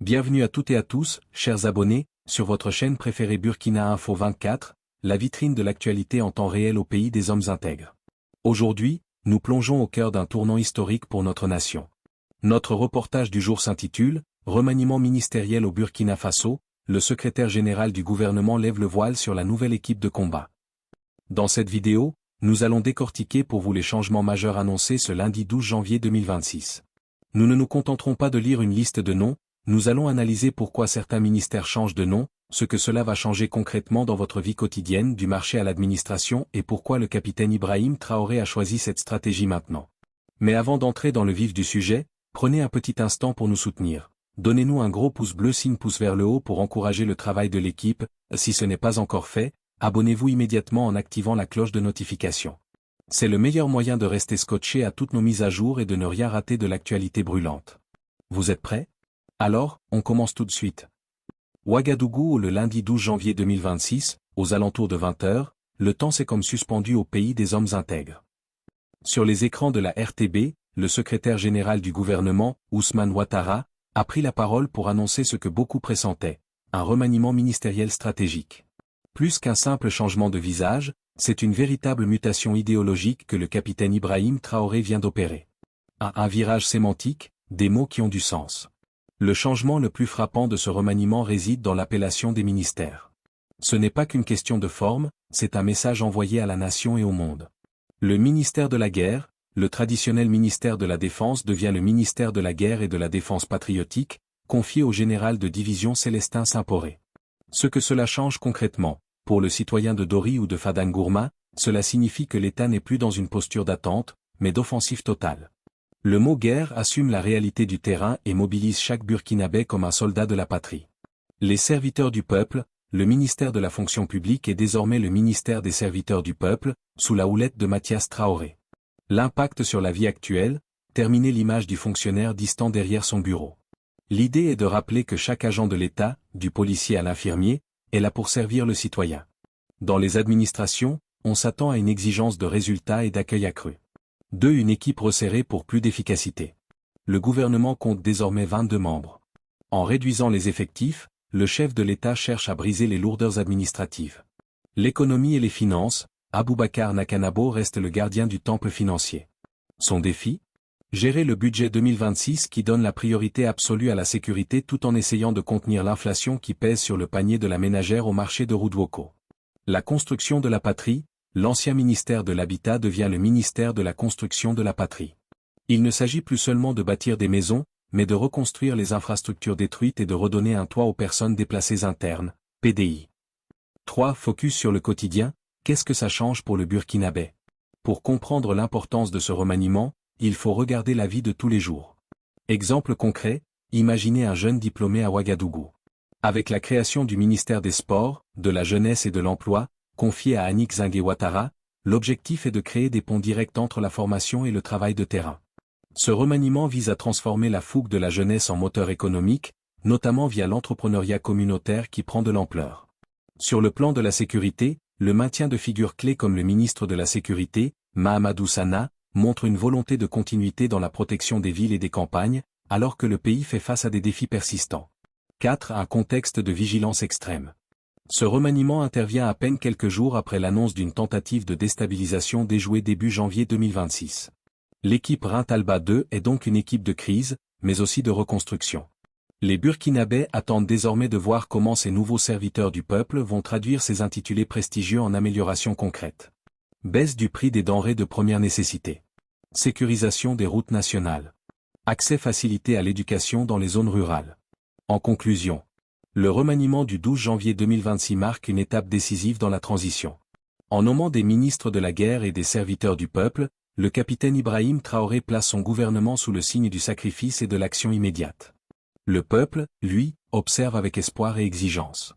Bienvenue à toutes et à tous, chers abonnés, sur votre chaîne préférée Burkina Info 24, la vitrine de l'actualité en temps réel au pays des hommes intègres. Aujourd'hui, nous plongeons au cœur d'un tournant historique pour notre nation. Notre reportage du jour s'intitule « Remaniement ministériel au Burkina Faso », le secrétaire général du gouvernement lève le voile sur la nouvelle équipe de combat. Dans cette vidéo, nous allons décortiquer pour vous les changements majeurs annoncés ce lundi 12 janvier 2026. Nous ne nous contenterons pas de lire une liste de noms, nous allons analyser pourquoi certains ministères changent de nom, ce que cela va changer concrètement dans votre vie quotidienne du marché à l'administration et pourquoi le capitaine Ibrahim Traoré a choisi cette stratégie maintenant. Mais avant d'entrer dans le vif du sujet, prenez un petit instant pour nous soutenir. Donnez-nous un gros pouce bleu signe pouce vers le haut pour encourager le travail de l'équipe, si ce n'est pas encore fait, abonnez-vous immédiatement en activant la cloche de notification. C'est le meilleur moyen de rester scotché à toutes nos mises à jour et de ne rien rater de l'actualité brûlante. Vous êtes prêts? Alors, on commence tout de suite. Ouagadougou le lundi 12 janvier 2026, aux alentours de 20h, le temps s'est comme suspendu au pays des hommes intègres. Sur les écrans de la RTB, le secrétaire général du gouvernement, Ousmane Ouattara, a pris la parole pour annoncer ce que beaucoup pressentaient, un remaniement ministériel stratégique. Plus qu'un simple changement de visage, c'est une véritable mutation idéologique que le capitaine Ibrahim Traoré vient d'opérer. Un virage sémantique, des mots qui ont du sens. Le changement le plus frappant de ce remaniement réside dans l'appellation des ministères. Ce n'est pas qu'une question de forme, c'est un message envoyé à la nation et au monde. Le ministère de la guerre, le traditionnel ministère de la Défense devient le ministère de la guerre et de la défense patriotique, confié au général de division Célestin Saint-Poré. Ce que cela change concrètement, pour le citoyen de Dori ou de Fadangourma, cela signifie que l'État n'est plus dans une posture d'attente, mais d'offensive totale. Le mot guerre assume la réalité du terrain et mobilise chaque Burkinabé comme un soldat de la patrie. Les serviteurs du peuple, le ministère de la fonction publique est désormais le ministère des serviteurs du peuple, sous la houlette de Mathias Traoré. L'impact sur la vie actuelle, terminer l'image du fonctionnaire distant derrière son bureau. L'idée est de rappeler que chaque agent de l'État, du policier à l'infirmier, est là pour servir le citoyen. Dans les administrations, on s'attend à une exigence de résultats et d'accueil accru. 2. Une équipe resserrée pour plus d'efficacité. Le gouvernement compte désormais 22 membres. En réduisant les effectifs, le chef de l'État cherche à briser les lourdeurs administratives. L'économie et les finances, Aboubacar Nakanabo reste le gardien du temple financier. Son défi? Gérer le budget 2026 qui donne la priorité absolue à la sécurité tout en essayant de contenir l'inflation qui pèse sur le panier de la ménagère au marché de Roudwoko. La construction de la patrie, l'ancien ministère de l'Habitat devient le ministère de la construction de la patrie. Il ne s'agit plus seulement de bâtir des maisons, mais de reconstruire les infrastructures détruites et de redonner un toit aux personnes déplacées internes, PDI. 3. Focus sur le quotidien, qu'est-ce que ça change pour le Burkinabé? Pour comprendre l'importance de ce remaniement, il faut regarder la vie de tous les jours. Exemple concret, imaginez un jeune diplômé à Ouagadougou. Avec la création du ministère des Sports, de la Jeunesse et de l'Emploi, confié à Annick Zingué Ouattara, l'objectif est de créer des ponts directs entre la formation et le travail de terrain. Ce remaniement vise à transformer la fougue de la jeunesse en moteur économique, notamment via l'entrepreneuriat communautaire qui prend de l'ampleur. Sur le plan de la sécurité, le maintien de figures clés comme le ministre de la Sécurité, Mahamadou Sana, montre une volonté de continuité dans la protection des villes et des campagnes, alors que le pays fait face à des défis persistants. 4. Un contexte de vigilance extrême. Ce remaniement intervient à peine quelques jours après l'annonce d'une tentative de déstabilisation déjouée début janvier 2026. L'équipe Rintalba 2 est donc une équipe de crise, mais aussi de reconstruction. Les Burkinabés attendent désormais de voir comment ces nouveaux serviteurs du peuple vont traduire ces intitulés prestigieux en améliorations concrètes. Baisse du prix des denrées de première nécessité. Sécurisation des routes nationales. Accès facilité à l'éducation dans les zones rurales. En conclusion, le remaniement du 12 janvier 2026 marque une étape décisive dans la transition. En nommant des ministres de la guerre et des serviteurs du peuple, le capitaine Ibrahim Traoré place son gouvernement sous le signe du sacrifice et de l'action immédiate. Le peuple, lui, observe avec espoir et exigence.